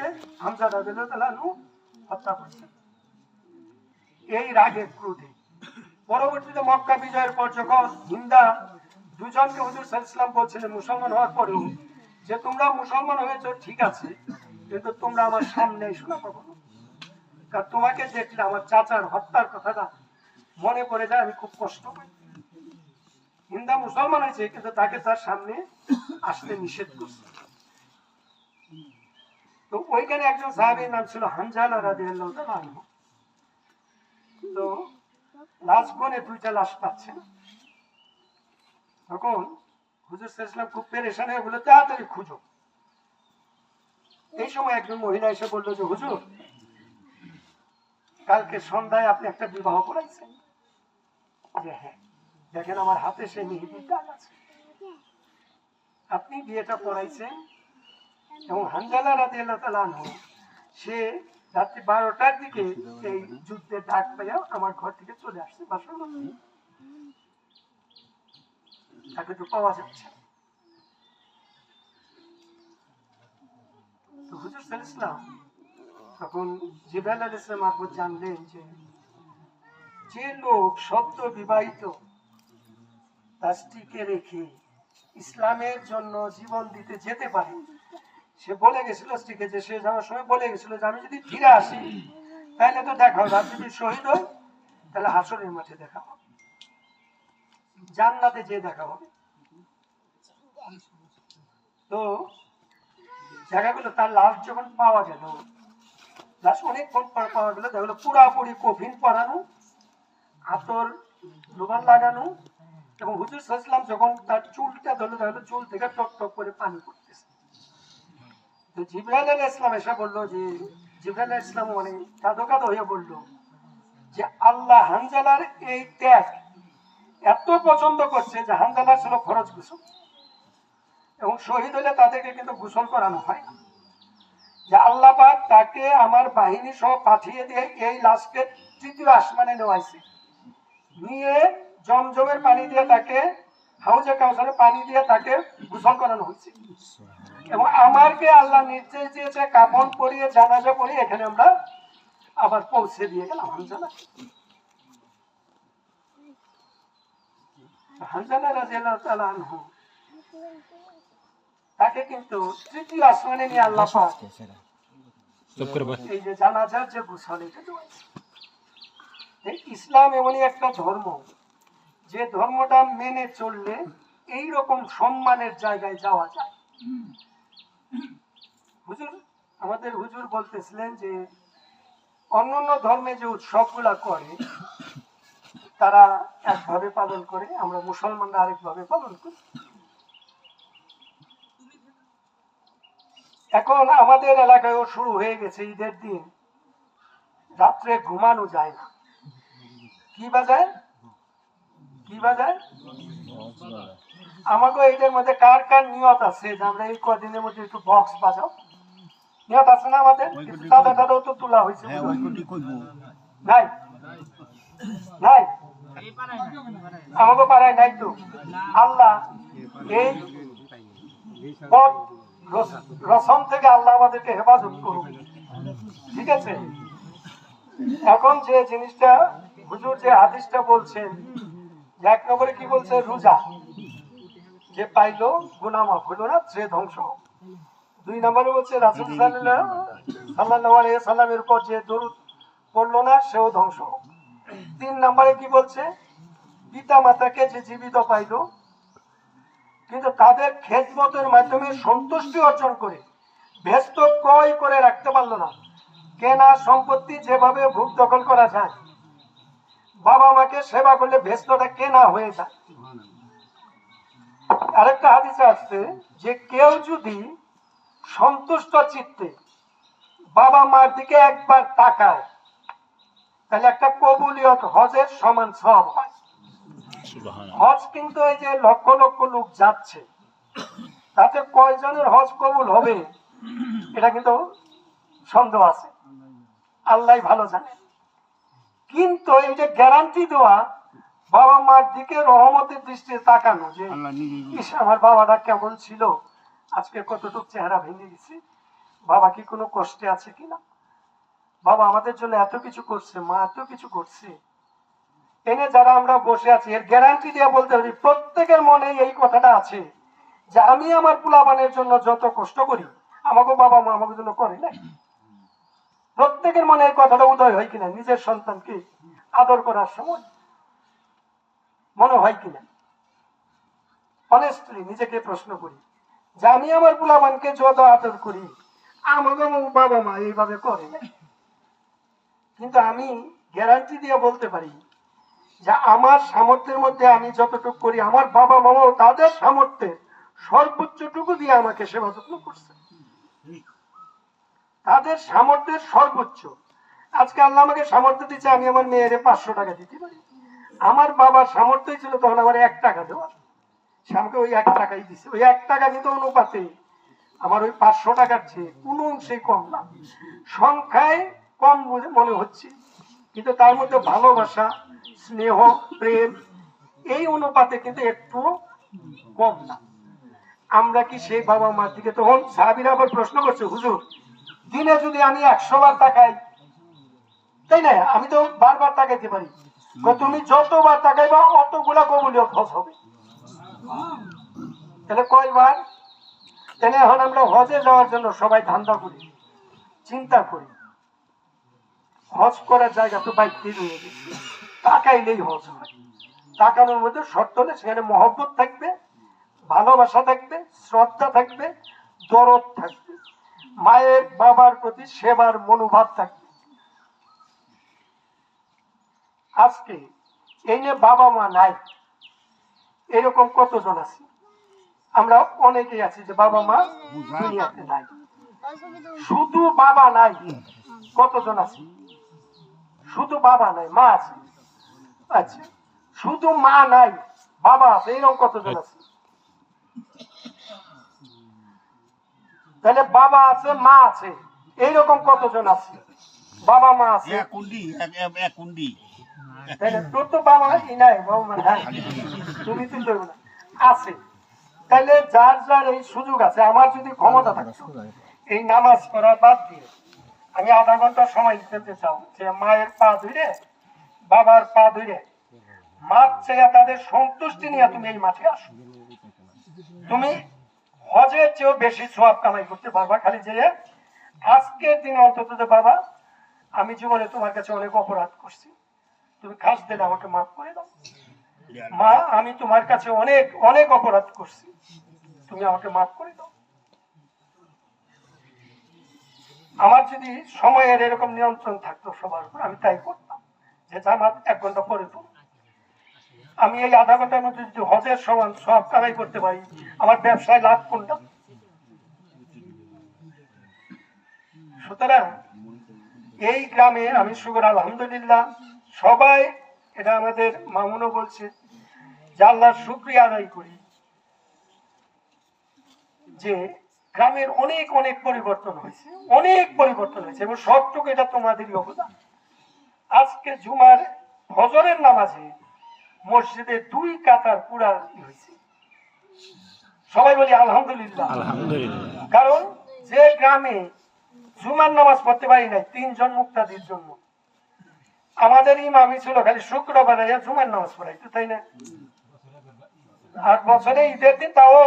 সাল্লামকে হামজা রাদিয়াল্লাহু আনহু হত্যা করেছেন এই রাগে ক্রোধে। পরবর্তীতে মক্কা বিজয়ের পর যখন হিন্দা দুজনকে হুজুর সাল্লাল্লাহু আলাইহি ওয়াসাল্লাম বলছিলেন মুসলমান হওয়ার পরেও যে তোমরা মুসলমান হয়েছো ঠিক আছে, কিন্তু তোমরা আমার সামনে এসো না কখনো, কারণ তোমাকে দেখলে আমার চাচার হত্যার কথাটা মনে পড়ে যায়, আমি খুব কষ্ট পাই। হিন্দা মুসলমান হয়েছে কিন্তু তাকে তার সামনে আসতে নিষেধ করছে। তো ওইখানে একজন সাহাবীর নাম ছিল হানজালা রাদিয়াল্লাহু তাআলা আনহু। তো লাশ গনে 2টা লাশ পাচ্ছেন, তখন হুজুর সাল্লাল্লাহু আলাইহি ওয়াসাল্লাম খুব পেরেশান হয়ে বলল তাড়াতাড়ি খুঁজো। এই সময় একজন মহিলা এসে বলল যে হুজুর, কালকে সন্ধ্যায় আপনি একটা বিবাহ করাইছেন। যে হ্যাঁ, দেখেন আমার হাতে সেই মেহেদির দাগ আছে, আপনি বিয়েটা করাইছেন। এবং হানজালা রাদিয়াল্লাহু তাআলা আনহু সে রাত্রি 12টার দিকে এই যুদ্ধের ডাক পাইয়া আমার ঘর থেকে চলে আসছে বাসার মধ্যে, তাকে তো পাওয়া যাচ্ছে না। তো হুজুর সাল্লাল্লাহু আলাইহি ওয়াসাল্লাম তখন জিবরাইল আলাইহিস সালাম মারফত জানলেন যে লোক সদ্য বিবাহিত তার স্ত্রীকে রেখে ইসলামের জন্য জীবন দিতে যেতে পারে, সে বলে গেছিল স্ত্রীকে যে সে যাওয়ার সময় বলে গেছিল যে আমি যদি ফিরে আসি তাহলে তো দেখা হবে, আর যদি শহীদ হই তাহলে হাসরের মাঠে দেখা হবে, জান্নাতে যেয়ে দেখা হবে। তো দেখা গেল তার লাশ যখন পাওয়া গেল, লাশ অনেকক্ষণ পর পাওয়া গেল, দেখা গেল পুরাপুরি কফিন পরানো, আতর লোবান লাগানো, এবং হুজুর সাল্লাল্লাহু আলাইহি ওয়াসাল্লাম যখন তার চুলটা ধরলো দেখা গেল চুল থেকে টক টক করে পানি পড়তেছে। তো জিবরাইল আলাইহিস সালাম এসে বললো যে জিবরাইল আলাইহিস সালাম মানে কাঁদো কাঁদো হয়ে বললো যে আল্লাহ হানজালার এই ত্যাগ এত পছন্দ করছে যে হানজালার ছিল ফরজ গোসল, এবং শহীদ হলে তাদেরকে কিন্তু গোসল করানো হয় না, যে আল্লাহ পাক তাকে আমার বাহিনী সহ পাঠিয়ে দিয়ে এই লাশকে 3য় আসমানে নেওয়াইছে, নিয়ে জমজমের পানি দিয়ে তাকে হাউজে কাউসারের পানি দিয়ে তাকে গোসল করানো হয়েছে, এবং আমারকে আল্লাহ নির্দেশ দিয়েছে কাফন পরিয়ে জানাজা পরিয়ে এখানে আমরা আবার পৌঁছে দিয়ে গেলাম হানজালা। হানজালা রাদিয়াল্লাহু তাআলা আনহু তাকে কিন্তু 3য় আসমানে নিয়ে আল্লাহ পাক এই যে জানাজার যে গোসল এটা দিয়েছে। ইসলাম এমনই একটা ধর্ম যে ধর্মটা মেনে চললে এইরকম সম্মানের জায়গায় যাওয়া যায়। হুজুর আমাদের হুজুর বলতেছিলেন যে অন্যান্য ধর্মে যে উৎসবগুলা করে তারা একভাবে পালন করে, আমরা মুসলমানরা আরেকভাবে পালন করি। এখন আমাদের এলাকায়ও শুরু হয়ে গেছে ঈদের দিন রাত্রে ঘুমানো যায় না, কি বাজায় কি বাজায়। আমাকে এদের মধ্যে কার কার নিয়ত আছে যে আমরা এই কদিনের মধ্যে একটু বক্স বাজাও, নিয়ত আছে না আমাদের? দাদা দাদাও তো তোলা হয়েছে, নাই নাই আমাকে পাড়ায় নাই তো। আল্লাহ এই রসম থেকে আল্লাহ আমাদেরকে হেফাজত করুন, ঠিক আছে। এখন যে জিনিসটা হুজুর যে হাদিসটা বলছেন, 1 নম্বরে কি বলছে, রোজা যে পাইলো গুনাহ মাফ হলো না সে ধ্বংস। 2 নম্বরে বলছে রাসূল সাল্লাল্লাহু আলাইহি সাল্লামের উপর যে দরুদ পড়লো না সেও ধ্বংস। 3 নম্বরে কি বলছে, পিতা মাতাকে যে জীবিত পাইলো কিন্তু তাদের খেদমতের মাধ্যমে সন্তুষ্টি অর্জন করে ব্যস্ত ক্রয় করে রাখতে পারলো না, কেনা সম্পত্তি যেভাবে ভোগ দখল করা যায়, বাবা মাকে সেবা করলে ব্যস্তটা কেনা হয়ে যায়। আরেকটা হাদিসে আসছে যে কেউ যদি সন্তুষ্ট চিত্তে বাবা মার দিকে একবার তাকায় তাহলে একটা কবুলিয়ত হজের সমান সওয়াব হয়। হজ কিন্তু এই যে লক্ষ লক্ষ লোক যাচ্ছে, তাতে কয়জনের হজ কবুল হবে এটা কিন্তু সন্দেহ আছে, আল্লাহ ভালো জানে। কিন্তু এই যে গ্যারান্টি দেওয়া বাবা মার দিকে রহমতের দৃষ্টিতে তাকানো যে আমার বাবাটা কেমন ছিল, আজকে কতটুকু চেহারা ভেঙে গেছে, বাবা কি কোনো কষ্টে আছে কিনা, বাবা আমাদের জন্য এত কিছু করছে, মা এত কিছু করছে, এনে যারা আমরা বসে আছি এর গ্যারান্টি দিয়ে বলতে পারি প্রত্যেকের মনে এই কথাটা আছে যে আমি আমার পোলাপানের জন্য যত কষ্ট করি আমাকে বাবা মা আমাকে জন্য করে না। প্রত্যেকের মনে এই কথাটা উদয় হয় কিনা, নিজের সন্তানকে আদর করার সময় মনে হয় কিনা? অনেস্টলি নিজেকে প্রশ্ন করি যে আমি আমার পোলাপানকে যত আদর করি আমাকে বাবা মা এইভাবে করে না। কিন্তু আমি গ্যারান্টি দিয়ে বলতে পারি যে আমার সামর্থ্যের মধ্যে আমি যতটুকু করি আমার বাবা মামাও তাদের সামর্থ্যের সর্বোচ্চটুকু দিয়ে আমাকে সেবা যত্ন করছে, তাদের সামর্থ্যের সর্বোচ্চ। আজকে আল্লাহ আমাকে সামর্থ্য দিচ্ছে আমি আমার মেয়েরে 500 টাকা দিতে পারি, আমার বাবার সামর্থ্যই ছিল তখন আমার 1 টাকা দেওয়া, সে আমাকে ওই 1 টাকাই দিচ্ছে। ওই 1 টাকা কিন্তু অনুপাতে আমার ওই 500 টাকার চেয়ে কোনো অংশে কম না, সংখ্যায় কম মনে হচ্ছে, কিন্তু তার মধ্যে ভালোবাসা, স্নেহ, প্রেম এই অনুপাতে কিন্তু একটু কম না। আমরা কি সেই বাবা মার দিকে, তখন সাহাবীরা আবার প্রশ্ন করছে হুজুর দিনে যদি আমি 100 বার তাকাই, তাই না, আমি তো বারবার তাকাইতে পারি, তুমি যতবার তাকাইবা অতগুলা কবুলিয়ত হজ হবে, তাহলে কয়বার? তাহলে এখন আমরা হজে যাওয়ার জন্য সবাই ধান্দা করি, চিন্তা করি, হজ করার জায়গা তো বাইরে রয়ে গেছে, তাকাইলেই হজ হয়। তাকানোর মধ্যে শর্ত হলে সেখানে মহব্বত থাকবে, ভালোবাসা থাকবে, শ্রদ্ধা থাকবে, দরদ থাকবে, মায়ের বাবার প্রতি সেবার মনোভাব থাকবে। আজকে এই নিয়ে বাবা মা নাই এরকম কতজন আছে? আমরা অনেকেই আছি যে বাবা মা দুনিয়াতে নাই। শুধু বাবা নাই কতজন আছে? শুধু বাবা নাই মা আছে। আচ্ছা, শুধু মা নাই বাবা আছে এরকম কতজন আছে? তাহলে বাবা আছে মা আছে এইরকম কতজন আছে? বাবা মা আছে তোর তো বাবা নাই, বাবা মা নাই, তুমি তো না আছে। তাহলে যার যার এই সুযোগ আছে, আমার যদি ক্ষমতা থাকে এই নামাজ পড়া বাদ দিয়ে আমি আধা ঘন্টা সময় দিতে চাও যে মায়ের পা ধরে বাবার পা ধরে মাছ চেয়ে তাদের সন্তুষ্টি নিয়ে তুমি এই মাঠে আসো, তুমি হজের চেয়েও বেশি সওয়াব কামাই করতে পারবা। খালি যে আজকের দিনে অন্তত যে বাবা আমি জীবনে তোমার কাছে অনেক অপরাধ করছি, তুমি খাস দিলে আমাকে মাফ করে দাও, মা আমি তোমার কাছে অনেক অনেক অপরাধ করছি, তুমি আমাকে মাফ করে দাও। আমার যদি সময়ের এরকম নিয়ন্ত্রণ থাকতো সবার উপর আমি তাই করতাম যে জামাত 1 ঘন্টা পরে তো আমি এই আধা ঘন্টার মধ্যে যদি হজের সমান সব কামাই করতে পারি আমার ব্যবসায় লাভ কোনটা? সুতরাং এই গ্রামে আমি শুকর আলহামদুলিল্লাহ সবাই, এটা আমাদের মামুনও বলছে যে আল্লাহর শুকরিয়া আদায় করি যে গ্রামের অনেক অনেক পরিবর্তন হয়েছে, অনেক পরিবর্তন হয়েছে এবং সবটুকু এটা তোমাদেরই অবদান। আজকে জুমার ফজরের নামাজে মসজিদে 2 কাতার পুরা হয়েছে, সবাই বলি আলহামদুলিল্লাহ। কারণ যে গ্রামে জুমার নামাজ পড়তে পারি নাই 3 জন মুক্তাদির জন্য, আমাদের ইমামই ছিল খালি শুক্রবারে জুমার নামাজ পড়াইতো, তাই না? আর বছরে ঈদের দিন তাও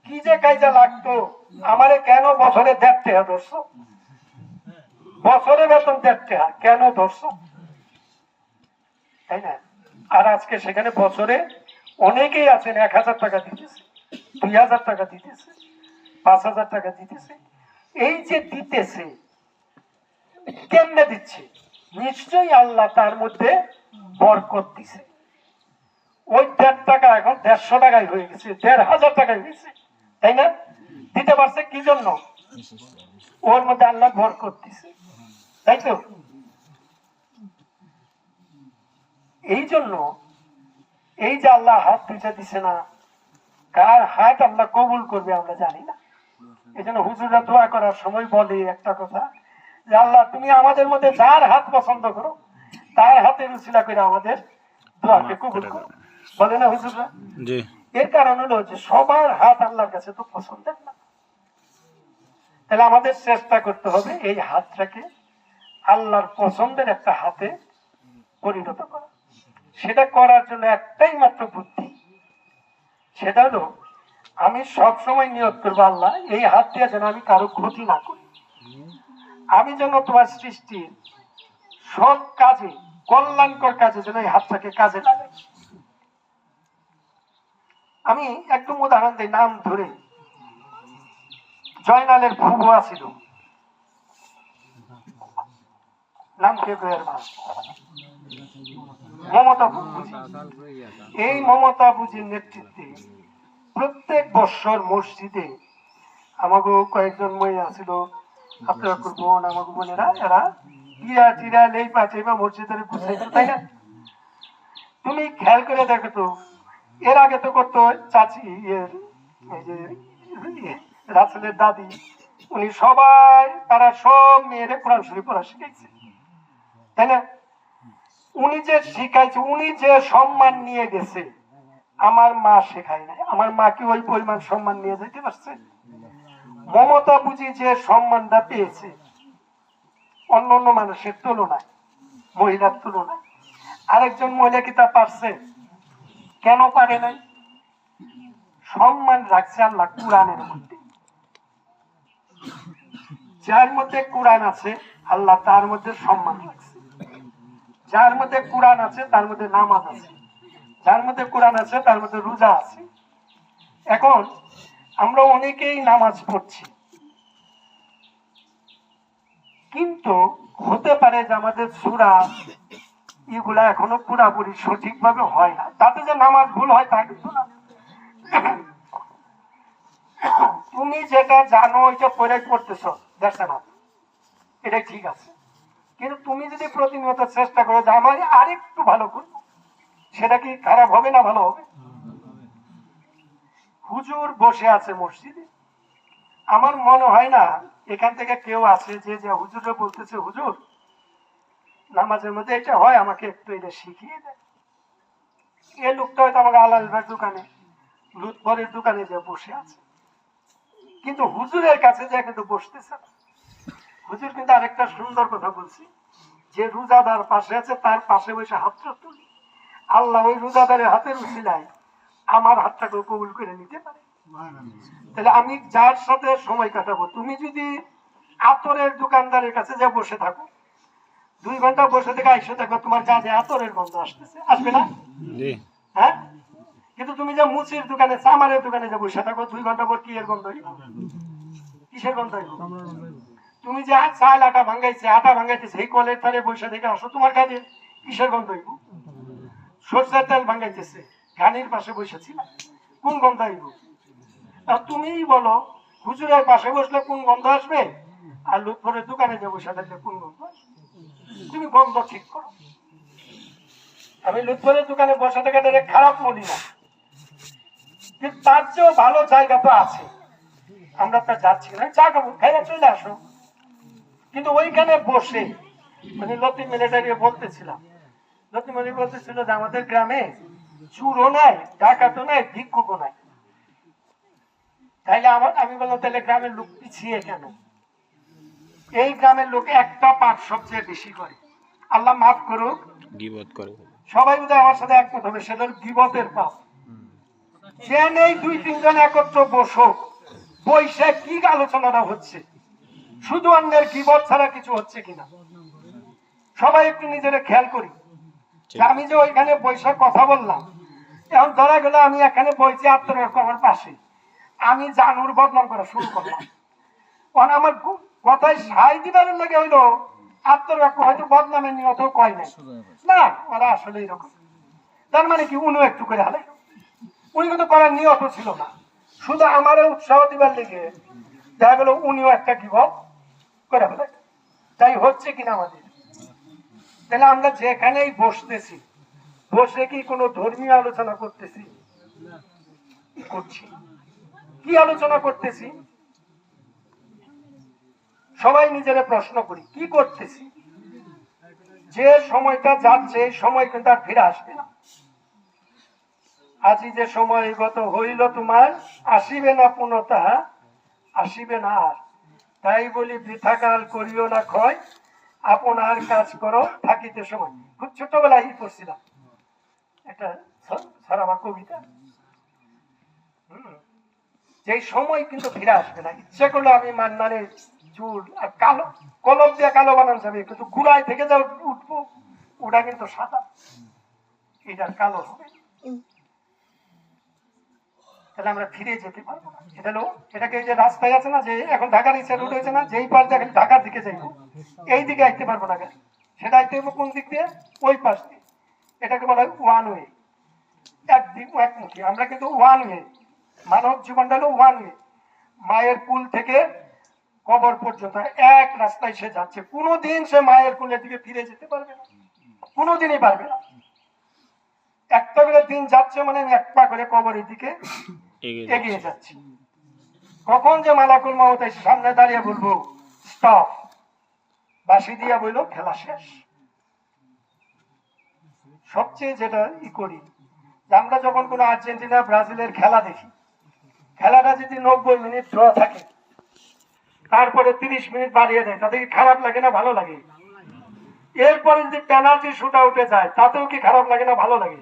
কি যে কাজে লাগতো, আমারে কেন বছরে 1.5 টাকা ধরছো, বছরে বেতন 1.5 টাকা কেন ধরছো, তাই না? আর আজকে সেখানে বছরে অনেকেই আছেন 1000 টাকা দিতেছে, 2000 টাকা দিতেছে, 5000 টাকা দিতেছে। এই যে দিতেছে কেমনে দিচ্ছে? নিশ্চয়ই আল্লাহ তার মধ্যে বরকত দিছে। ওই 1.5 টাকা এখন 150 টাকায় হয়ে গেছে, 1500 টাকায় হয়েছে, তাই না? দিতে পারছে কি জন্য? ওর মধ্যে আল্লাহ বরকত দিছে, তাই তো? এই জন্য এই যে আল্লাহ হাত দুইটা দিছে না, কার হাত আল্লাহ কবুল করবে আমরা জানি না। এই জন্য হুজুররা দোয়া করার সময় বলে একটা কথা যে আল্লাহ তুমি আমাদের মধ্যে যার হাত পছন্দ করো তার হাতে রুচিলা করে আমাদের দোয়াকে কবুল করো, বলে না হুজুররা? এর কারণ হলো যে সবার হাত আল্লাহর কাছে তো পছন্দের না। তাহলে আমাদের চেষ্টা করতে হবে এই হাতটাকে আল্লাহর পছন্দের একটা হাতে পরিণত করা। সেটা করার জন্য একটাই মাত্র বুদ্ধি, সেটা হলো আমি সবসময় নিয়ত করবো আল্লাহ এই হাত দিয়ে যেন আমি কারো ক্ষতি না করি, আমি যেন তোমার সৃষ্টির সব কাজে কল্যাণকর কাজে যেন এই হাতটাকে কাজে লাগাই। আমি একদম উদাহরণ দিই, নাম ধরে জয়নালের ফুফুয়া ছিল, নাম কে মমতা বুঝি। এই মমতা বুঝির নেতৃত্বে প্রত্যেক বৎসর মসজিদে আমাকে কয়েকজন মহিলা ছিল, আপনার বোন আমাকে বোনেরা, এরা টিরা টিরা লেই পাঠাইবা মসজিদের গুছাইতো, তাই না? তুমি খেয়াল করে দেখো তো, এর আগে তো করতো চাচি এই যে রাসেলের দাদি, উনি সবাই তারা সব মেয়েরে কোরআন শরীফ পড়া শিখাইছে, তাই না? উনি যে শিখাইছে, উনি যে সম্মান নিয়ে গেছে, আমার মা শেখায় নাই। আমার মা কি ওই পরিমাণ সম্মান নিয়ে যেতে পারছে? মমতা বুঝি যে সম্মানটা পেয়েছে অন্য অন্য মানুষের তুলনায়, মহিলার তুলনায়, আরেকজন মহিলা কি তা পারছে? কেন পারে নাই? সম্মান রাখছে আল্লাহ কোরআনের মধ্যে। যার মধ্যে কোরআন আছে আল্লাহ তার মধ্যে সম্মান রাখছে, যার মধ্যে কোরআন আছে তার মধ্যে নামাজ আছে, যার মধ্যে কোরআন আছে তার মধ্যে রোজা আছে। এখন আমরা অনেকেই নামাজ পড়ছি, কিন্তু হতে পারে যে আমাদের সূরা এগুলা এখনো পুরাপুরি সঠিকভাবে হয় না, তাতে যে নামাজ ভুল হয় তা কিন্তু না। তুমি যেটা জানো ওইটা পড়ে করতেছ, দেখছে না, এটা ঠিক আছে, কিন্তু তুমি যদি প্রতিনিয়ত চেষ্টা করো যে আমার আরেকটু ভালো করবো, সেটা কি খারাপ হবে না ভালো হবে? হুজুর বসে আছে মসজিদে, আমার মনে হয় না এখান থেকে কেউ আছে যে যে হুজুরে বলতেছে হুজুর নামাজের মধ্যে এটা হয়, আমাকে একটু এটা শিখিয়ে দেয়। এই লোকটা হয়তো আমাকে আলালবার দোকানে লুৎফরের দোকানে যে বসে আছে, কিন্তু হুজুরের কাছে যে কিন্তু বসতেছে না। হুজুর কিন্তু আরেকটা সুন্দর কথা বলছি, যে রোজাদার পাশে আছে তার পাশে বসে হাতটা তুলি, আল্লাহ ওই রোজাদারের হাতের উসিলায় আমার হাতটাকে কবুল করে নিতে পারে। তাহলে আমি যার সাথে সময় কাটাবো, তুমি যদি আতরের দোকানদারের কাছে যে বসে থাকো, 2 ঘন্টা বসে থেকে আইসো দেখো তোমার কাজে আতরের গন্ধ আসতেছে, আসবে না? হ্যাঁ, কিন্তু তুমি যে মুচির দোকানে চামারের দোকানে যে বসে থাকো 2 ঘন্টা পর কি এর গন্ধ? কিসের গন্ধ? তুমি যে চাল আটা ভাঙ্গাইছে, আটা ভাঙ্গাইতেছে, এই কলের তারে বসে থেকে আসো, তোমার কাজে কিসের গন্ধ? সরষের তেল ভাঙ্গাইতেছে, ঘানির পাশে বসেছি, কোন গন্ধ আইব? তুমি বলো হুজুরের পাশে বসলে কোন গন্ধ আসবে, আর লুৎফরের দোকানে যে বসে থাকলে কোন গন্ধ আসবে? তুমি গন্ধ ঠিক করো। আমি লুৎফরের দোকানে বসে থেকে খারাপ বলি না, কিন্তু তার চেয়েও ভালো জায়গা তো আছে, আমরা তো যাচ্ছি না, চা খাবো, খাইয়া চলে আসো। কিন্তু ওইখানে বসে মানে লতি মিলিটারি বলতেছিলাম, লতি মিলি বলতেছিল যে আমাদের গ্রামে চুরও নাই, ডাকাতও নাই, ভিক্ষুকও নাই। তাইলে আমি বললাম তাহলে গ্রামের লোক পিছিয়ে কেন? এই গ্রামের লোক একটা পাপ সবচেয়ে বেশি করে, আল্লাহ মাফ করুক, গীবত করে। সবাই বোধহয় আমার সাথে একমত হবে, সেটা গীবতের পাপ। যে নেই 2-3 জন একত্র বসুক, বৈশে কি আলোচনাটা হচ্ছে, শুধু অন্যের গীবত ছাড়া কিছু হচ্ছে কিনা? সবাই একটু নিজেরা খেয়াল করি। আমি যে ওইখানে বৈশাখ কথা বললাম, এখন ধরা গেল আমি এখানে বইছি আত্মরক্ষার পাশে, আমি জানুর বদনাম করা শুরু করলাম, কারণ আমার কথায় সাই দিবার লাগে হইলো আত্মরক্ষা, হয়তো বদনামের নিয়ত কয় নাই, না ওরা আসলে এরকম। তার মানে কি উনি একটু করে হালে, উনি কিন্তু করার নিয়ত ছিল না, শুধু আমারও উৎসাহ দিবার লেগে দেখা গেল উনিও একটা গীবত করে ফেলে। তাই হচ্ছে কিনা আমাদের? তাহলে আমরা যেখানেই বসতেছি, বসে কি কোনো ধর্মীয় আলোচনা করতেছি? করছি। কি আলোচনা করতেছি? সবাই নিজেরা প্রশ্ন করি, কি করতেছি? যে সময়টা যাচ্ছে এই সময় কিন্তু আর ফিরে আসবে না। আজি যে সময় গত হইল তোমার, আসিবে না পুনঃ তাহা, আসিবে না আর। তাই বলি বৃথাকাল করিও না ক্ষয়, আপনার কাজ করো থাকিতে সময়। খুব ছোটবেলায় পড়ছিলাম একটা সারামা কবিতা। যেই সময় কিন্তু ফিরে আসবে না। ইচ্ছে করলে আমি মান্নানের চুল আর কালো কলম দিয়ে কালো বানানো যাবে, কিন্তু গুড়াই থেকে যা উঠবো ওটা কিন্তু সাদা, এটার কালো হবে। তাহলে আমরা ফিরে যেতে পারবো না। এটা হলো এটাকে যে রাস্তায় আছে না, যে এখন ঢাকার ইচ্ছা রুট হয়েছে না, যেই পাশ দিয়ে ঢাকার দিকে যাইবো এই দিকে আসতে পারবো না, সেটা আসতে হইব কোন দিক দিয়ে? ওই পাশ দিয়ে। এটাকে বলা হয় ওয়ান ওয়ে, একদিক একমুখী। আমরা কিন্তু ওয়ান ওয়ে, মানব জীবনটা হলো ওয়ান ওয়ে। মায়ের কুল থেকে কবর পর্যন্ত এক রাস্তায় সে যাচ্ছে, কোনোদিন সে মায়ের কুলের দিকে ফিরে যেতে পারবে না, কোনোদিনই পারবে না। একটা করে দিন যাচ্ছে মানে আমি এক পা করে কবরের দিকে এগিয়ে যাচ্ছি। কখন যে মালাকুল মাউত এসে সামনে দাঁড়িয়ে বলবো স্টপ, বাঁশি দিয়া বললো খেলা শেষ। সবচেয়ে যেটা করি, আমরা যখন কোনো আর্জেন্টিনা ব্রাজিলের খেলা দেখি, খেলাটা যদি 90 মিনিট ড্র থাকে, তারপরে 30 মিনিট বাড়িয়ে দেয়, তাতে কি খারাপ লাগে না ভালো লাগে? এরপরে যদি পেনাল্টি শুট আউটে যায়, তাতেও কি খারাপ লাগে না ভালো লাগে?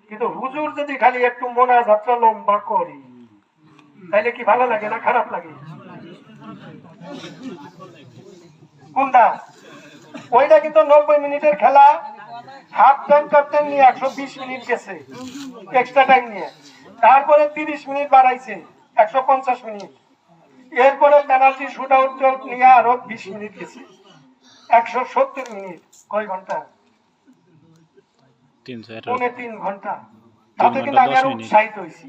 কিন্তু হুজুর যদি খালি একটু মোনাজাতটা লম্বা করে, তাইলে কি ভালো লাগে না খারাপ লাগে? কোনটা? ওইটা কিন্তু 90 মিনিটের খেলা, হাফ টাইম ক্যাপ্টেন নিয়ে 120 মিনিট গেছে এক্সট্রা টাইম নিয়ে, তারপরে 30 মিনিট বাড়াইছে 150 মিনিট, এরপরে পেনাল্টি শুট আউট নিয়ে আরো 20 মিনিট গেছে 170 মিনিট। কয় ঘন্টা? 3.5 ঘন্টা। তাতে কিন্তু আমি আরো উৎসাহিত হয়েছি।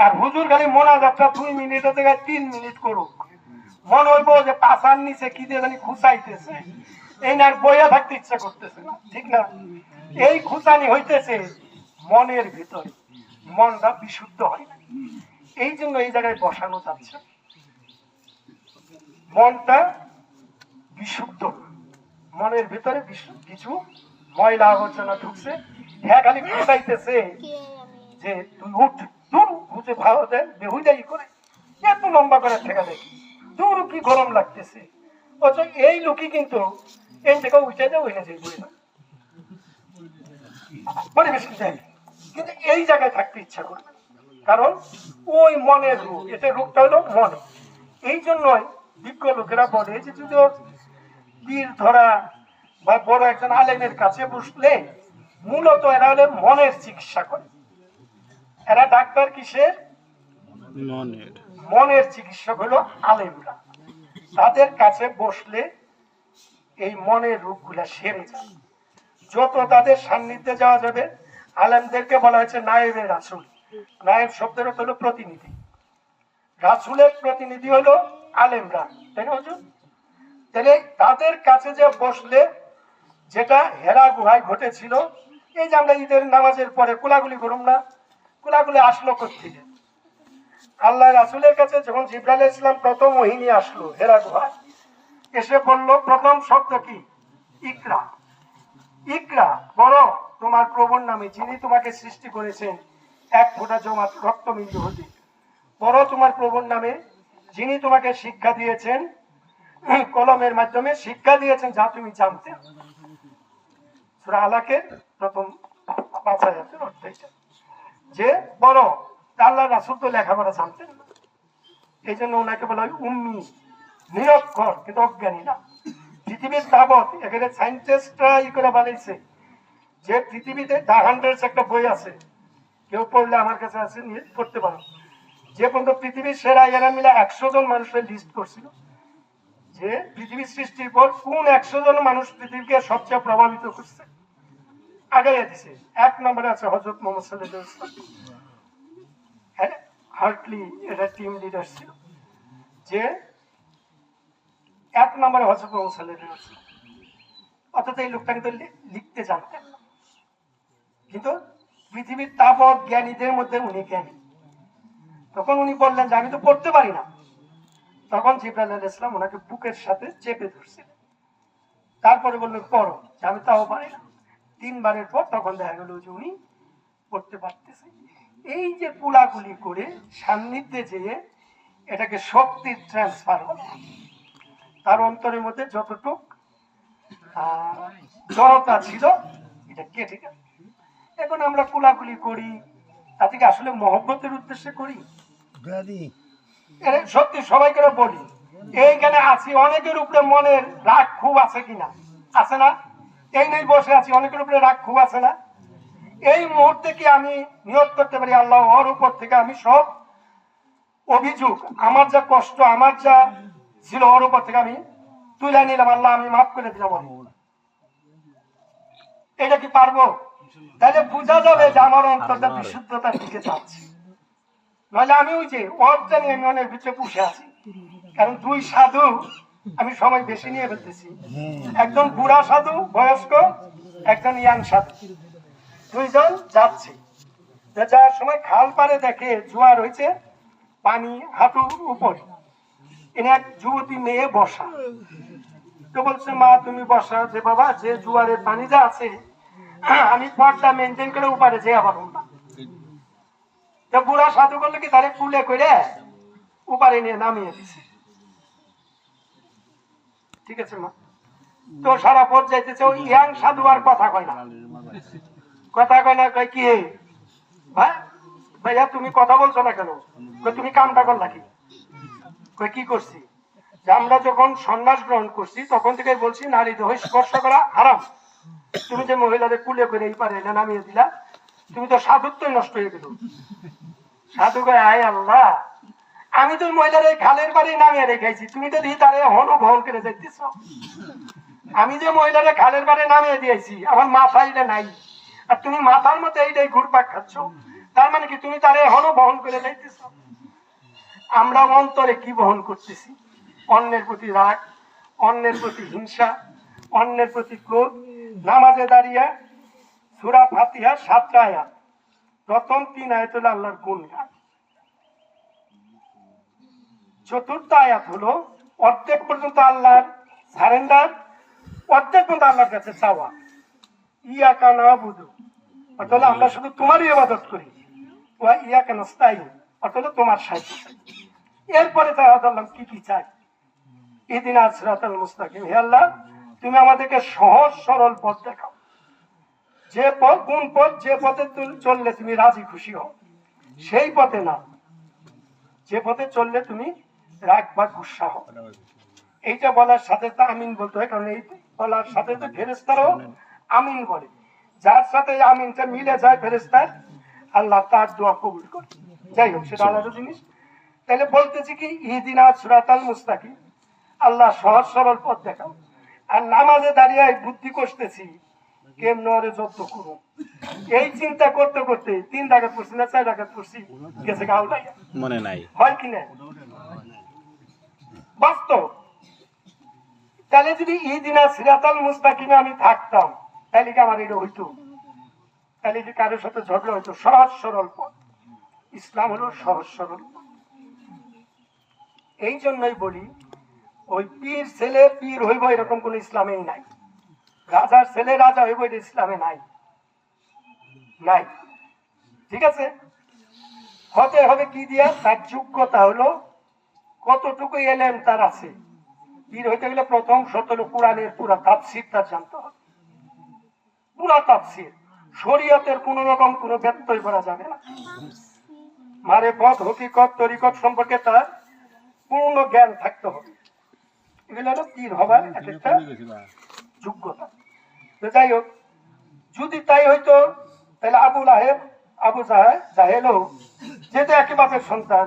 আর হুজুর খালি মোনাজাতটা 2 মিনিটের জায়গায় 3 মিনিট করুক, মনে হইব যে পাশার নিচে কি দিয়ে জানি খুঁচাইতেছে, এই না বইয়া থাকতে ইচ্ছা করতেছে না, ঠিক না? এই খুঁচানি হইতেছে মনের ভিতরে, মনটা বিশুদ্ধ হয় না। এই জন্য এই জায়গায় বসানো যাচ্ছে, মনটা বিশুদ্ধ, মনের ভিতরে কিছু ময়লা আবর্জনা ঢুকছে। হ্যাঁ খালি খুঁচাইতেছে যে তুই উঠ, দূর খুঁজে ভালো দেয় বেহুদাই করে, এত লম্বা করে ঠেকা দেয়, দূর কি গরম লাগতেছে। অথচ এই লোকই কিন্তু এই থেকে উঠে যায়, ওই যায় বই না পরিবেশ যায়, কিন্তু এই জায়গায় থাকতে ইচ্ছা করবে, কারণ ওই মনের রোগ, এটা রোগটা হলো মন। এই জন্যই বিজ্ঞ লোকেরা বলে যে যদি পীর ধরা বা বড় একজন আলেমের কাছে বসলে মূলত এরা হলে মনের চিকিৎসা করে। এরা ডাক্তার কিসের? মনের। মনের চিকিৎসক হলো আলেমরা। তাদের কাছে বসলে এই মনের রোগগুলা সেরে যায়। যত তাদের সান্নিধ্যে যাওয়া যাবে, আলেমদেরকে বলা হয়েছে নায়েবে রাসূল। নায়েব শব্দের অর্থ হলো প্রতিনিধি, রাসূলের প্রতিনিধি হলো আলেমরা, তাই না হুজুর? তাহলে তাদের কাছে যে বসলে, যেটা হেরা গুহায় ঘটেছিল, এই যে আমরা ঈদের নামাজের পরে কোলাগুলি করুম না, কোলাগুলি আসলো কোত্থেকে? আল্লাহ রাসূলের কাছে যখন জিবরাইল আলাইহিস সালাম প্রথম ওহী নিয়ে আসলো হেরা গুহায়, এসে বলল প্রথম শব্দ কি? ইকরা। ইকরা, পড়ো তোমার প্রভুর নামে, যিনি তোমাকে সৃষ্টি করেছেন এক ফোঁটা জমা রক্তবিন্দু হতে। পড়ো তোমার প্রভুর নামে, যিনি তোমাকে শিক্ষা দিয়েছেন, কলমের মাধ্যমে শিক্ষা দিয়েছেন যা তুমি জানতে। সূরা আলাকের প্রথম 5 আয়াতের অর্থ এটা, যে বড় আল্লাহ রাসূল তো লেখাপড়া জানতেন না, এই জন্য ওনাকে বলা হয় উম্মি, নিরক্ষর কিন্তু অজ্ঞানী না। পৃথিবীর তাবৎ এখানে সায়েন্টিস্টরা করে বানাইছে যে পৃথিবীতে দা হান্ড্রেডস একটা বই আছে, কেউ পড়লে আমার কাছে আছে, নিয়ে পড়তে পারো। যে পর্যন্ত পৃথিবীর সেরা এরা মিলে 100 জন মানুষের লিস্ট করছিল, যে পৃথিবী সৃষ্টির পর কোন 100 জন মানুষ পৃথিবীকে সবচেয়ে প্রভাবিত করছে, আগে দিছে। 1 নম্বরে আছে হযরত মুহাম্মদ সাল্লাল্লাহু আলাইহি ওয়াসাল্লাম। হ্যাঁ, হার্টলি এটা টিম লিডার ছিল, যে 1 নম্বরে হযরত মুহাম্মদ সাল্লাল্লাহু আলাইহি ওয়াসাল্লাম। অর্থাৎ এই লোকটা কিন্তু লিখতে জানতেন, কিন্তু পৃথিবীর তাবৎ জ্ঞানীদের মধ্যে উনি জ্ঞানী। তখন উনি বললেন যে আমি তো পড়তে পারি না। তখন জিবরাইল আলাইহিস সালাম ওনাকে বুকের সাথে চেপে ধরছিলেন, তারপরে বললেন পড়ো, আমি তাও পারি না। 3 বারের পর তখন দেখা গেল যে উনি পড়তে পারতেছেন। এই যে কুলাকুলি করে সান্নিধ্যে যেয়ে এটাকে শক্তির ট্রান্সফার হলো, তার অন্তরের মধ্যে যতটুক জড়তা ছিল এটা কেটে গেল। এখন আমরা কুলাকুলি করি, তা থেকে আসলে মহব্বতের উদ্দেশ্যে করি। সত্যি সবাইকে বলি, এইখানে আছি অনেকের উপরে মনের রাগ খুব আছে কিনা, আছে না? এই নেই বসে আছি, অনেকের উপরে রাগ খুব আছে না? এই মুহূর্তে কি আমি নিয়ত করতে পারি আল্লাহ ওর উপর থেকে আমি সব অভিযোগ, আমার যা কষ্ট, আমার যা ছিল ওর উপর থেকে আমি তুলে নিলাম, আল্লাহ আমি মাফ করে দিলাম। এটা কি পারবো? তাহলে বোঝা যাবে যে আমার অন্তরটা বিশুদ্ধতার দিকে যাচ্ছে। নইলে আমি ওই যে ওর জানি আমি মনের ভিতরে পুষে আছি, কারণ দুই সাধু আমি সময় বেশি নিয়ে ফেলতেছি। একজন বুড়া সাধু বয়স্ক, একজন ইয়াং সাধু, দুইজন যাচ্ছে। যাওয়ার সময় খাল পারে দেখে জোয়ার হয়েছে, পানি হাঁটুর উপরে, এনে এক যুবতী মেয়ে বসা। তো বলছে মা তুমি বসা, যে বাবা যে জোয়ারের পানি যা আছে আমি পর্দা মেনটেন করে উপারে যে আবার বুড়া সাধু করলে কি তারে কুলে করে উপারে নিয়ে নামিয়ে দিছে। ঠিক আছে মা? তো সারা পথ যাইতেছে, ওই ইয়াং সাধু আর কথা কয় না, কথা কয় না, কয় কি ভাই ভাইয়া তুমি কথা বলছো না কেন? তুমি কামটা করলা কি? কয় কি করছি? যে আমরা যখন সন্ন্যাস গ্রহণ করছি তখন থেকে বলছি নারী দেহ স্পর্শ করা হারাম। তুমি যে মহিলাদের কুলে করে এই পারে নামিয়ে দিলা, তুমি তো সাধুত্বই নষ্ট হয়ে গেল। সাধু কয় আয় আল্লাহ, আমি তো মহিলার এই খালের বাড়ি নামিয়ে রেখেছি, তুমি তো তারে হন বহন করে যাইতেছ। আমি যে মহিলারে খালের বাড়ি নামিয়ে দিয়েছি আমার মাথা এটা নাই, আর তুমি মাথার মধ্যে এইটাই ঘুরপাক খাচ্ছ, তার মানে কি তুমি তারে হন বহন করে যাইতেছ। আমরা অন্তরে কি বহন করতেছি? অন্যের প্রতি রাগ, অন্যের প্রতি হিংসা, অন্যের প্রতি ক্রোধ। নামাজে দাঁড়িয়ে সূরা ফাতিহা 7টা আয়াত, প্রথম 3 আয়াত হলো আল্লাহর গুণগান, চতুর্থ আয়াত হলো অর্ধেক পর্যন্ত আল্লাহর সারেন্ডার, অর্ধেক পর্যন্ত আল্লাহর কাছে চাওয়া। ইয়াকা নাবুদু, অর্থাৎ আমরা শুধু তোমারই ইবাদত করি, ওয়া ইয়াকা নাস্তাইন, অর্থাৎ তোমার সাহায্য চাই। এরপরে তাই আল্লাহ কি কি চাই? ইহদিনাস সিরাতাল মুস্তাকিম, হে আল্লাহ তুমি আমাদেরকে সহজ সরল পথ দেখাও, যে পথ, কোন পথ, যে পথে চললে তুমি রাজি খুশি হও সেই পথে না, যে পথে চললে তুমি রাগ বা গুসা হও। এইটা বলার সাথে তো আমিন বলতে হয়, কারণ এই বলার সাথে তো ফেরেশতারাও আমিন বলে। যার সাথে আমিনটা মিলে যায় ফেরেশতার, আল্লাহ তার দোয়া কবুল করে। যাই হোক, সেটা আলাদা জিনিস। তাহলে বলতেছি কি ইহদিনাস সিরাতাল মুস্তাকিম, আল্লাহ সহজ সরল পথ দেখাও। আর নামাজে দাঁড়িয়ে বুদ্ধি করতেছি কেমনে ওরে জব্দ করব, এই চিন্তা করতে করতে 3 রাকাত পড়ছি না 4 রাকাত পড়ছি, গেছে গাও লাগা মনে নাই, হয় কি না? বাস্তব। তাহলে যদি ইহদিনাস সিরাতাল মুস্তাকিমে আমি থাকতাম, তাহলে কি আমার এটা হইতো? তাহলে কি কারোর সাথে ঝগড়া হইতো? সহজ সরল পথ, ইসলাম হলো সহজ সরল পথ। এই জন্যই বলি ওই পীর ছেলে পীর হইব এরকম কোন ইসলামেই নাই, রাজার ছেলে রাজা হইব এটা ইসলামে নাই, নাই। ঠিক আছে? হতে হবে কি দিয়া? তার যোগ্যতা হলো কতটুকু এলেম তার আছে। পীর হইতে গেলে প্রথম শর্ত হলো কোরআনের পুরা তাফসীর তার জানতে হবে, পুরা তাফসীর, শরীয়তের কোন রকম কোন ব্যত্যয় করা যাবে না। মারেফত, হকিকত, তরিকত সম্পর্কে তার পূর্ণ জ্ঞান থাকতে হবে। এগুলো হলো পীর হবার একটা যোগ্যতা। যাই হোক, যদি তাই হইতো তাহলে আবু জাহেলও যেহেতু একই বাপের সন্তান,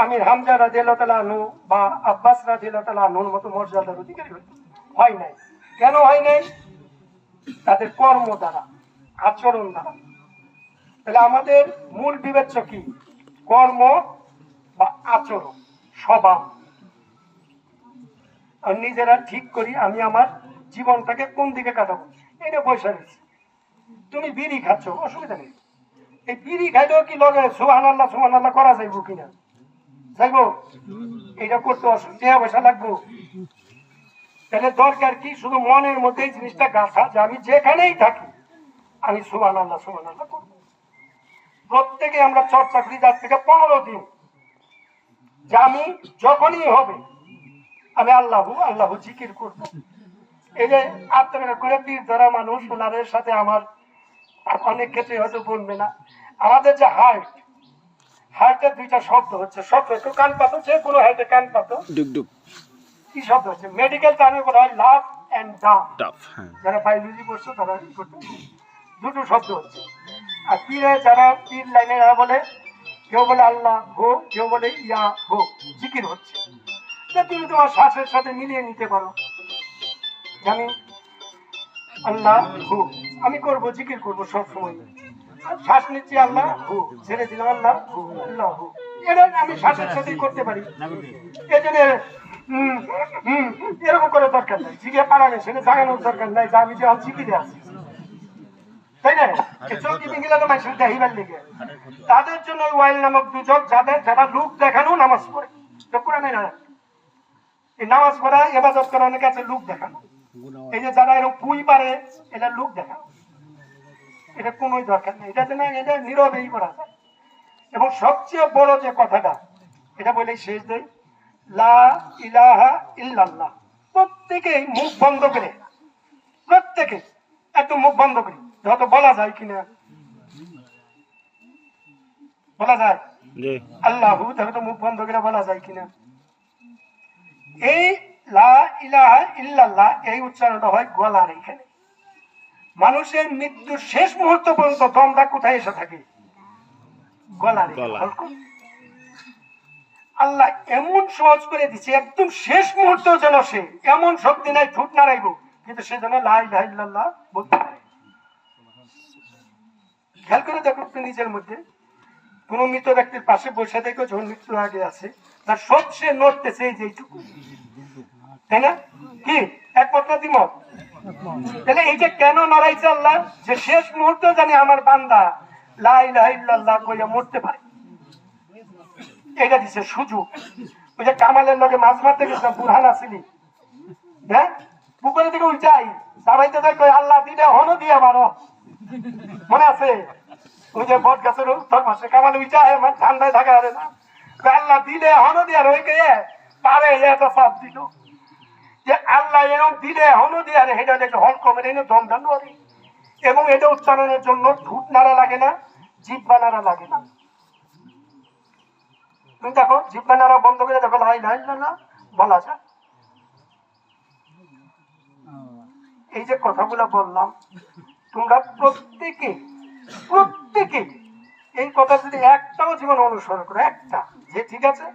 আমির হামজা রাদিয়াল্লাহু তাআলা আনহু বা আব্বাস রাদিয়াল্লাহু তাআলা আনহুর মতো মর্যাদার অধিকারী হইতো। হয় নাই। কেন হয় নাই? তাদের কর্ম দ্বারা, আচরণ দ্বারা। তাহলে আমাদের মূল বিবেচ্য কি? কর্ম বা আচরণ, স্বভাব। নিজেরা ঠিক করি আমি আমার জীবনটাকে কোন দিকে কাটাবো। এটা পয়সা রয়েছে, তুমি বিড়ি খাচ্ছ, অসুবিধা নেই। এই বিড়ি খাইলেও কি লগে সুবহানাল্লাহ করা যাইব কিনা? যাইব? এটা করতে অসুবিধা, পয়সা লাগবো। তাহলে দরকার কি? শুধু মনের মধ্যে এই জিনিসটা গাঁথা যে আমি যেখানেই থাকি আমি সুবহানাল্লাহ করবো। প্রত্যেকে আমরা চর্চা করি আজ থেকে 15 দিন, যে আমি যখনই হবে আমি আল্লাহু আল্লাহু জিকির করবো। এই যে আত্মরা করে পীর ধরা মানুষ, ওনাদের সাথে আমার অনেক ক্ষেত্রে হয়তো বলবে না। আমাদের যে হার্টের দুইটা শব্দ হচ্ছে, শব্দ একটু কান পাতো, যে কোনো হার্টে কান পাতো, কি শব্দ হচ্ছে? মেডিকেল টার্মে বলা হয় লাভ এন্ড ডাফ। যারা বায়োলজি পড়ছো তারা দুটো শব্দ হচ্ছে। আর পীরে যারা পীর লাইনে বলে, কেউ বলে আল্লাহ হো, কেউ বলে ইয়া হো, জিকির হচ্ছে। তুমি তোমার শ্বাসের সাথে মিলিয়ে নিতে পারো। জানি আল্লাহ হো, আমি করবো, জিকির করবো সবসময়। শ্বাস নিচ্ছি আল্লাহ হো, ছেড়ে দিলাম আল্লাহ হো, আল্লাহ হো, এটা আমি শ্বাসের সাথেই করতে পারি। এই জন্য এরকম করে দরকার নাই, জিগে পারানো সেটা জাগানোর দরকার নাই যে আমি যে জিকিরে আছি, তাই না? চৌকি মিলে তো মানুষের দেখিবার লেগে, তাদের জন্য ওয়াইল নামক দুজক, যারা লোক দেখানো নামাজ পড়ে। তো কোরআনে না, এই নামাজ পড়া ইবাদত করা অনেক আছে লোক দেখানো। এই যে যারা এরকম পুই পারে, এটা লোক দেখানো, এটা কোন দরকার নেই। এটা জন্য এটা নীরবেই করা যায়। এবং সবচেয়ে বড় যে কথাটা, এটা বলে শেষ দেই, লা ইলাহা ইল্লাল্লাহ। প্রত্যেকেই মুখ বন্ধ করে, প্রত্যেকে একটু মুখ বন্ধ করি, যত বলা যায় কিনা, বলা যায় আল্লাহু, তবে তো মুখ বন্ধ করে বলা যায় কিনা। এই লা ইলাহা ইল্লাল্লাহ এই উচ্চারণটা হয় গলার এখানে। মানুষের মৃত্যুর শেষ মুহূর্ত পর্যন্ত দমটা কোথায় এসে থাকে? গলার। আল্লাহ এমন সহজ করে দিচ্ছে, একদম শেষ মুহূর্ত যেন সে এমন শক্তি নাই ঠুট নাড়াইব, কিন্তু সে যেন লা ইলাহা ইল্লাল্লাহ বলতে পারে। খেয়াল করে দেখো তো নিজের মধ্যে, কোন মৃত ব্যক্তির পাশে বসে দেখো, যখন মৃত্যু আগে আছে, তার সব সে নড়তেছে এই যেটুকু, তাই না? কি একমাত্র দ্বিমত? তাহলে এই যে কেন নড়াইছে আল্লাহ, যে শেষ মুহূর্তে জানি আমার বান্দা লা ইলাহা ইল্লাল্লাহ কইয়া মরতে পারে, এটা দিছে সুযোগ। ওই যে কামালের লগে মাছ মারতে গেছিলাম, বুরহান আসিলি, হ্যাঁ, পুকুরে থেকে উল্টাই সাবাইতে দেখ, আল্লাহ দিলে হনো দিয়ে মারো, মনে আছে? ওই যে বট গাছের উত্তর পাশে কামাল উল্টায়, ঠান্ডায় থাকা হবে না, আল্লাহ দিলে হনো দিয়ে রয়ে গিয়ে পারে এটা সব দিল, যে আল্লাহ এরকম দিলে হনো দিয়ে আরে এটা দেখে হল কমে এনে দম দান। এবং এটা উচ্চারণের জন্য ঠুট নাড়া লাগে না, জিহ্বা নাড়া লাগে না। তুমি দেখো জিহ্বা নাড়া বন্ধ করে দেখো, লা ইলাহা ইল্লাল্লাহ বলা যায়। এই যে কথাগুলো বললাম, তোমরা প্রত্যেকে এই কথা যদি একটাও জীবন অনুসরণ করো, একটা, যে ঠিক আছে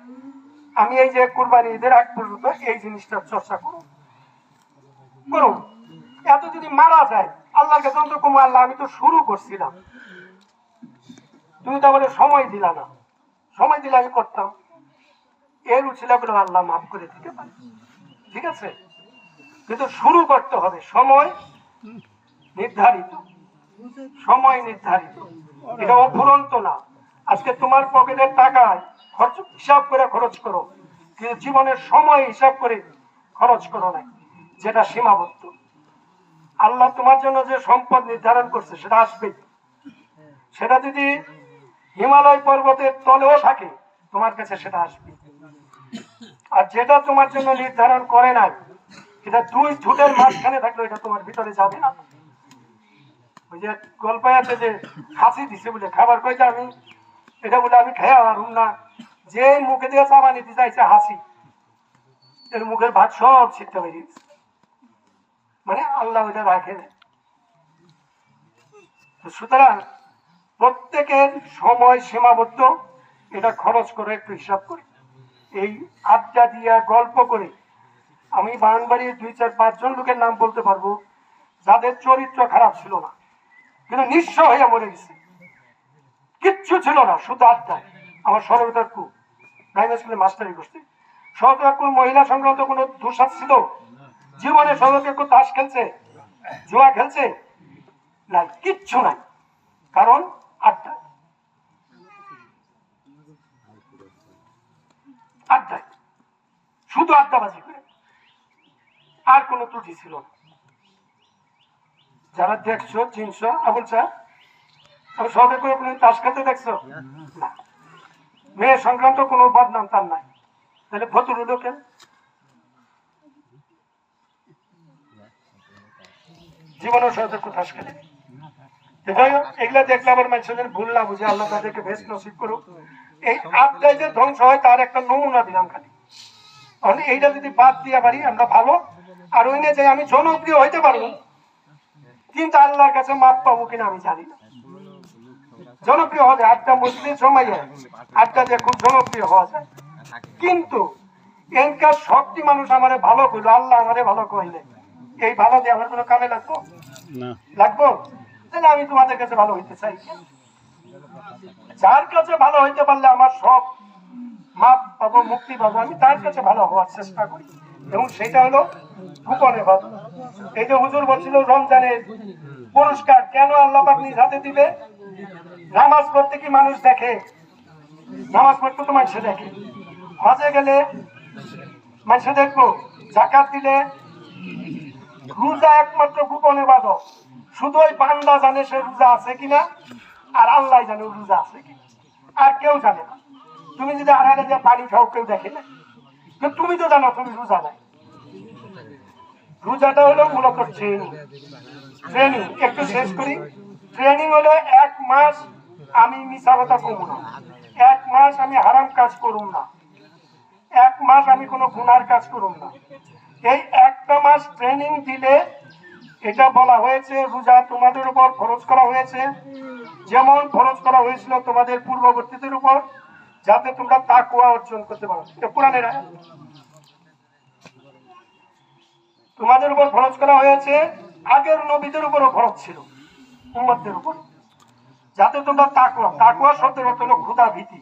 আমি এই যে কুরবানি ঈদের আগ পর্যন্ত এই জিনিসটা চর্চা করো, এত যদি মারা যায় আল্লাহর কাছে অন্তত কম, আল্লাহ আমি তো শুরু করছিলাম, তুমি তো আমাদের সময় দিলা না, সময় দিলে আমি করতাম, এর উছিলাগুলো আল্লাহ মাফ করে দিতে পারে, ঠিক আছে? কিন্তু শুরু করতে হবে, সময় নির্ধারিত, সময় নির্ধারিত, এটা অফুরন্ত না। আজকে তোমার পকেটের টাকায় খরচ হিসাব করে খরচ করো, কিন্তু জীবনের সময় হিসাব করে খরচ করো না, যেটা সীমাবদ্ধ। আল্লাহ তোমার জন্য যে সম্পদ নির্ধারণ করছে সেটা আসবে, সেটা যদি হিমালয় পর্বতের তলেও থাকে তোমার কাছে সেটা আসবে। আর যেটা তোমার জন্য নির্ধারণ করে নাই, এটা দুই ঝুটের মাঝখানে থাকলে এটা তোমার ভিতরে যাবে না। ওই যে গল্প আছে যে হাসি দিছে বলে খাবার কইছে, আমি এটা বলে আমি খেয়ে পারুম না, যে মুখে দিয়ে চাপা নিতে চাইছে হাসি, এর মুখের ভাত সব ছিটতে বেরিয়েছে, মানে আল্লাহ ওইটা রাখে। সুতরাং প্রত্যেকের সময় সীমাবদ্ধ, এটা খরচ করে একটু হিসাব করি। এই আড্ডা দিয়া গল্প করে আমি বাগানবাড়ির 2-4-5 জন লোকের নাম বলতে পারবো যাদের চরিত্র খারাপ ছিল না, কিন্তু নিঃস্ব হয়ে মরে গেছে, কিচ্ছু ছিল না, শুধু আড্ডা। আমার সরকারকু প্রাইমারি স্কুলে মাস্টারি করছে, সরকারকুর মহিলা সংক্রান্ত কোন দোষাদ ছিল জীবনে? সরকারকু তাস খেলছে, জুয়া খেলছে? নাই, কিচ্ছু নাই, কারণ আড্ডা, আড্ডায় শুধু আড্ডাবাজি করে, আর কোন ত্রুটি ছিল না। যারা দেখছো চিনছো, আবুল স্যার আমি সবাই করে কোনো তাস খেলতে দেখছো না, মেয়ে সংক্রান্ত কোনো বদনাম তার নাই, তাহলে ভদ্র লোকের জীবনের সাথে কোথাস খেলে। যাই হোক, এগুলা দেখলে আবার মানুষদের ভুল না বুঝে আল্লাহ তাদেরকে বেশ নসিব করুক। এই আড্ডায় যে ধ্বংস হয় তার একটা নমুনা দিলাম খালি। এইটা যদি বাদ দিয়ে পারি আমরা ভালো, আর ওই যে আমি জনপ্রিয় হইতে পারবো, কিন্তু আল্লাহর কাছে মাপ পাবো কিনা আমি জানি না। জনপ্রিয় হবে আড্ডা মসজিদের সময়, আড্ডা দিয়ে খুব জনপ্রিয় হওয়া যায়, কিন্তু এনকার সবটি মানুষ আমারে ভালো কইলো, আল্লাহ আমারে ভালো কইলে, এই ভালো দিয়ে আমার কোনো কামে লাগবো লাগবো? তাহলে আমি তোমাদের কাছে ভালো হইতে চাই। যার কাছে ভালো হইতে পারলে আমার সব মাপ পাবো, মুক্তি পাবো, আমি তার কাছে ভালো হওয়ার চেষ্টা করি, এবং সেটা হলো গোপনে ভালো। এই যে হুজুর বলছিল রমজানের পুরস্কার কেন আল্লাহ পাক নিজ হাতে দিবে? নামাজ পড়তে কি মানুষ দেখে? নামাজ পড়তে তো মানুষ দেখে। হজে গেলে মানুষ দেখবো, যাকাত দিলে, রোজা একমাত্র গোপনে বাঁধো, শুধু ওই বান্দা জানে সে রোজা আছে কিনা, আর আল্লাহ জানে রোজা আছে কিনা, আর কেউ জানে না। তুমি যদি আড়ালে যে পানি খাও কেউ দেখে না, তুমি তো জানো তুমি রোজা নাই। রোজাটা হলো মূলত ট্রেনিং। একটু শেষ করি। ট্রেনিং হলো 1 মাস আমি মিছা কথা কমু না, 1 মাস আমি হারাম কাজ করুম না, 1 মাস আমি কোনো গুনার কাজ করুম না। এই 1 মাস ট্রেনিং দিলে, এটা বলা হয়েছে রোজা তোমাদের উপর খরচ করা হয়েছে, যেমন খরচ করা হয়েছিল তোমাদের পূর্ববর্তীদের উপর, যাতে তোমরা তাকওয়া অর্জন করতে পারো। এটা কোরআনের আয়াত। তোমাদের উপর খরচ করা হয়েছে, আগের নবীদের উপরও খরচ ছিল, উম্মতদের উপর, যাতে তোমরা তাকওয়া শব্দের অর্থ হলো খোদা ভীতি।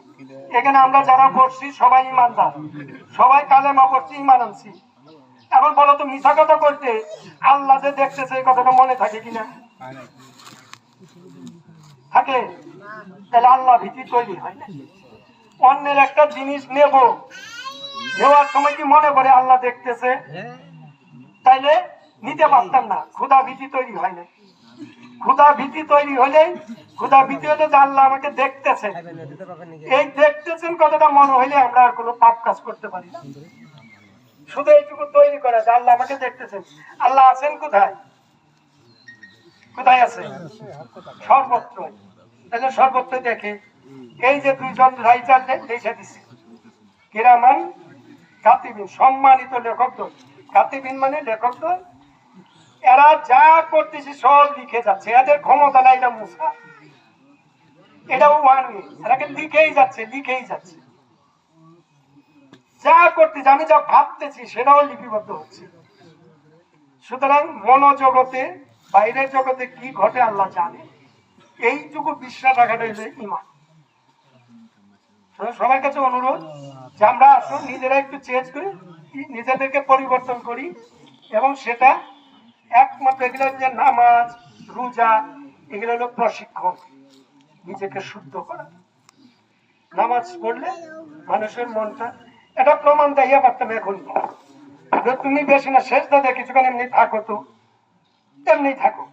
এখানে আমরা যারা পড়ছি সবাই ইমানদার, সবাই কালেমা পড়ছি, ঈমান আনছি। এখন বলো তো, মিছা কথা করতে আল্লাহ যে দেখতেছে এই কথাটা মনে থাকে কিনা? থাকে? তাহলে আল্লাহ ভীতি তৈরি হয় না। অন্যের একটা জিনিস নেওয়ার সময় কি মনে করে আল্লাহ দেখতেছে? তাইলে নিতে পারতাম না, খোদা ভীতি তৈরি হয় না। খোদা ভীতি তৈরি হলেই, খোদা ভীতি হলে যে আল্লাহ আমাকে দেখতেছে, এই দেখতেছেন কথাটা মনে হইলে আমরা আর কোনো পাপ কাজ করতে পারি না। শুধু এইটুকু তৈরি করা যে আল্লাহ আমাকে দেখতেছেন। আল্লাহ আছেন কোথায়? কোথায় আছে? সর্বত্র। তাহলে সর্বত্র দেখে। এই যে 2 জন রাইটার লিখে দিচ্ছে, কিরামান কাতিবিন, সম্মানিত লেখক। কাতিবিন মানে লেখক। এরা যা করতেছে সব লিখে যাচ্ছে, এদের ক্ষমতা নাই না মুসা, এটাও ওয়ানি, এরাকে লিখেই যাচ্ছে। যা করতেছে, আমি যা ভাবতেছি সেটাও লিপিবদ্ধ হচ্ছে। সুতরাং মনোজগতে, বাইরের জগতে কি ঘটে আল্লাহ জানে, এইটুকু বিশ্বাস রাখাটা হচ্ছে ঈমান। সবার কাছে অনুরোধ যে আমরা আসুন নিজেরা একটু চেঞ্জ করি, নিজেদেরকে পরিবর্তন করি, এবং সেটা একমাত্র এগুলো যে নামাজ, রোজা, এগুলো হলো প্রশিক্ষণ, নিজেকে শুদ্ধ করা। নামাজ পড়লে মানুষের মনটা, এটা প্রমাণ দেয়া পারতাম এখন, তুমি বেশি না সেজদা দিয়ে কিছুক্ষণ এমনি থাকো, তো এমনি থাকো,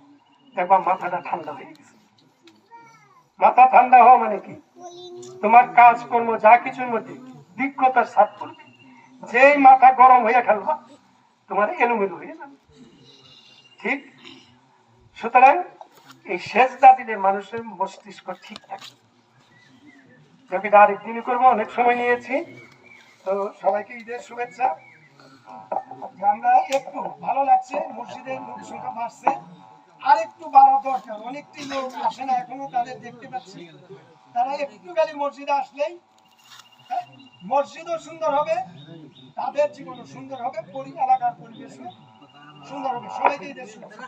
দেখবা মাথাটা ঠান্ডা হয়ে গেছে। মাথা ঠান্ডা হওয়া মানে কি? তোমার কাজকর্ম যা কিছুর মধ্যে বিজ্ঞতার ছাপ পড়বে। যেই মাথা গরম হয়ে খেলবা, তোমার এলোমেলো হয়ে যাবে। ঠিক? সুতরাং এই সেজদা দিলে মানুষের মস্তিষ্ক ঠিক থাকে। যদি আরেকদিনই করবো, অনেক সময় নিয়েছি, তো সবাইকে ঈদের শুভেচ্ছা। আমরা একটু ভালো লাগছে, মসজিদের লোক সংখ্যা বাড়ছে, আর একটু বাড়া দরকার। অনেকটি লোক আসে না এখনো, তাদের দেখতে পাচ্ছি। তারা একটু খালি মসজিদে আসলেই মসজিদও সুন্দর হবে, তাদের জীবনও সুন্দর হবে, এলাকার পরিবেশও সুন্দর হবে। সবাইকে ঈদের শুভেচ্ছা।